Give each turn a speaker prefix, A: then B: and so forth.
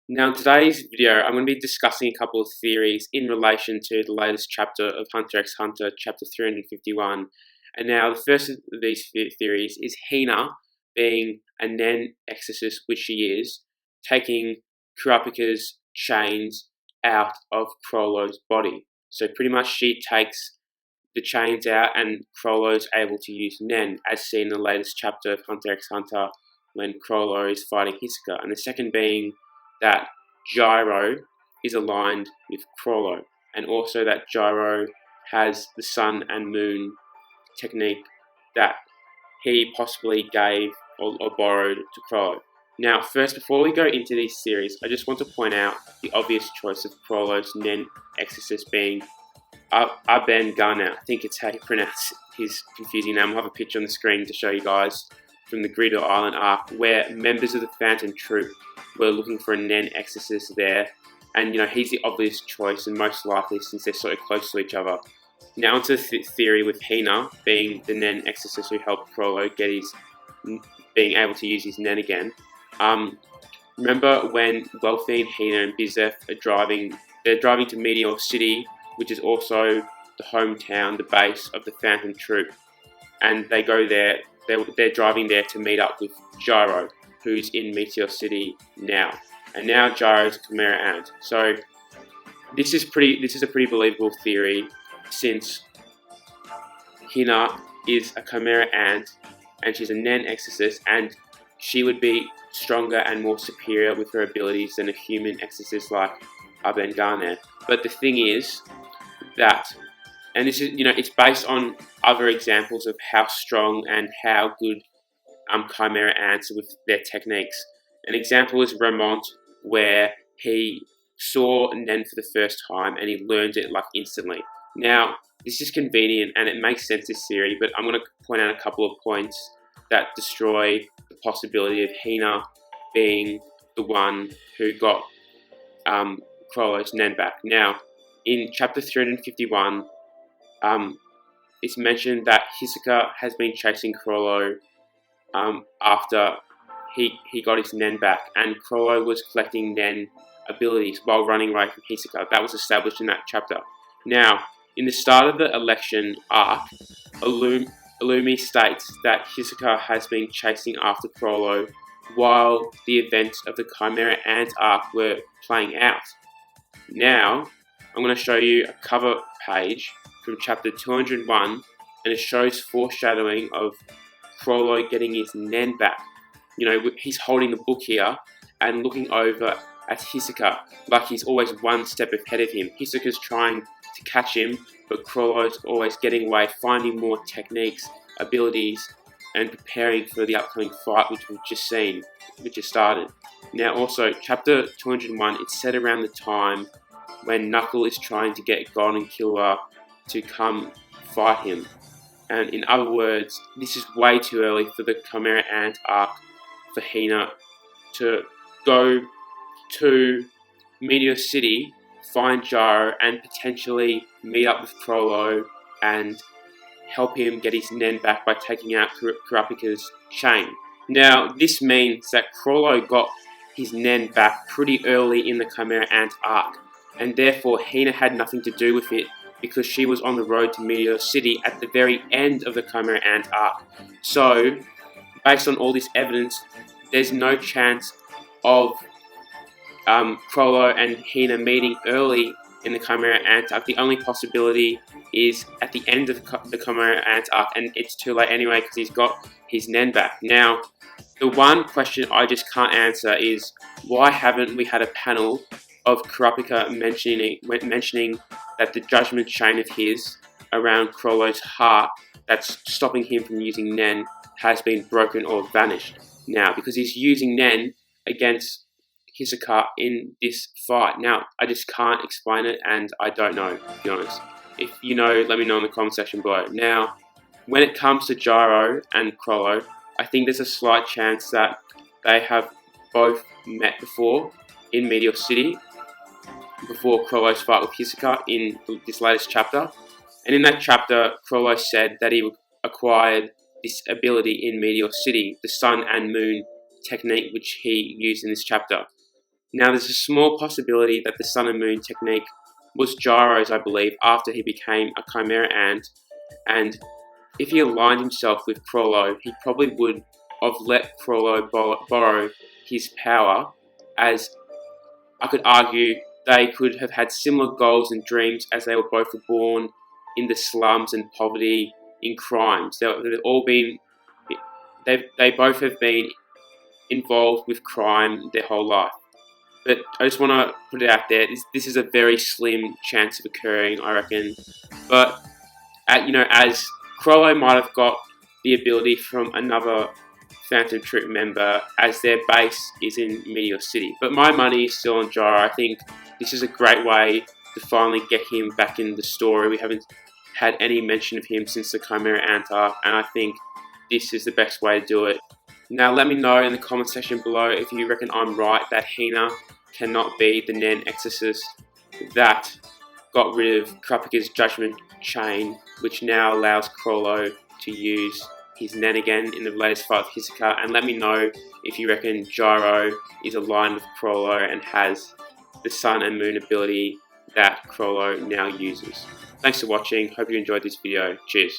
A: Now, in today's video, I'm going to be discussing a couple of theories in relation to the latest chapter of Hunter x Hunter, chapter 351. And now, the first of these theories is Hina, being a Nen exorcist, which she is, taking Kurapika's chains out of Chrollo's body. So pretty much she takes the chains out and Chrollo's able to use Nen, as seen in the latest chapter of Hunter x Hunter when Chrollo is fighting Hisoka. And the second being that Gyro is aligned with Chrollo, and also that Gyro has the sun and moon technique that he possibly gave or borrowed to Chrollo. Now, first, before we go into these theories, I just want to point out the obvious choice of Chrollo's Nen exorcist being Aben Garner. I think it's how you pronounce his confusing name. I'll have a picture on the screen to show you guys from the Greedo Island arc, where members of the Phantom Troop were looking for a Nen exorcist there, and he's the obvious choice and most likely since they're so close to each other. Now onto the theory with Hina being the Nen exorcist who helped Chrollo get his being able to use his Nen again. Remember when Welfie, Hina, and Bizeth are driving? They're driving to Meteor City, which is also the hometown, the base of the Phantom Troop, and they go there. They're driving there to meet up with Gyro, who's in Meteor City now, and now Gyro's a Chimera Ant. So this is a pretty believable theory, since Hina is a Chimera Ant and she's a Nen exorcist, and she would be stronger and more superior with her abilities than a human exorcist like Aben Garner. But the thing is that, and this is it's based on other examples of how strong and how good Chimera Ants are with their techniques. An example is Remont, where he saw Nen for the first time and he learned it like instantly. Now, this is convenient and it makes sense, this theory, but I'm going to point out a couple of points that destroy the possibility of Hina being the one who got Chrollo's Nen back. Now, in chapter 351, it's mentioned that Hisoka has been chasing Chrollo after he got his Nen back, and Chrollo was collecting Nen abilities while running away from Hisoka. That was established in that chapter. Now, in the start of the election arc, Illumi states that Hisoka has been chasing after Chrollo while the events of the Chimera Ant arc were playing out. Now, I'm going to show you a cover page from chapter 201, and it shows foreshadowing of Chrollo getting his Nen back. He's holding the book here and looking over at Hisoka like he's always one step ahead of him. Hisoka's trying to catch him, but Chrollo's always getting away, finding more techniques, abilities, and preparing for the upcoming fight, which we've just seen, which has started. Now, also, chapter 201, it's set around the time when Knuckle is trying to get Golden Killer to come fight him. And in other words, this is way too early for the Chimera Ant arc for Hina to go to Meteor City, find Gyro, and potentially meet up with Chrollo and help him get his Nen back by taking out Kurapika's chain. Now, this means that Chrollo got his Nen back pretty early in the Chimera Ant arc, and therefore Hina had nothing to do with it because she was on the road to Meteor City at the very end of the Chimera Ant arc. So, based on all this evidence, there's no chance of Chrollo and Hina meeting early in the Chimera Ant arc. The only possibility is at the end of the Chimera Ant arc, and it's too late anyway because he's got his Nen back. Now, the one question I just can't answer is, why haven't we had a panel of Kurapika mentioning that the judgment chain of his around Chrollo's heart that's stopping him from using Nen has been broken or vanished now, because he's using Nen against Hisoka in this fight. Now, I just can't explain it, and I don't know, to be honest. If you know, let me know in the comment section below. Now, when it comes to Gyro and Chrollo, I think there's a slight chance that they have both met before in Meteor City, before Chrollo's fight with Hisoka in this latest chapter. And in that chapter, Chrollo said that he acquired this ability in Meteor City, the sun and moon technique which he used in this chapter. Now there's a small possibility that the Sun and Moon technique was Gyro's, I believe, after he became a Chimera Ant, and if he aligned himself with Chrollo, he probably would have let Chrollo borrow his power, as I could argue they could have had similar goals and dreams, as they were both born in the slums and poverty, in crimes. They both have been involved with crime their whole life. But I just want to put it out there. This is a very slim chance of occurring, I reckon. But as Chrollo might have got the ability from another Phantom Troop member, as their base is in Meteor City. But my money is still on Gyro. I think this is a great way to finally get him back in the story. We haven't had any mention of him since the Chimera Ant arc, and I think this is the best way to do it. Now let me know in the comment section below if you reckon I'm right that Hina cannot be the Nen Exorcist that got rid of Kurapika's Judgment Chain, which now allows Chrollo to use his Nen again in the latest fight with Hisoka, and let me know if you reckon Gyro is aligned with Chrollo and has the Sun and Moon ability that Chrollo now uses. Thanks for watching, hope you enjoyed this video, cheers.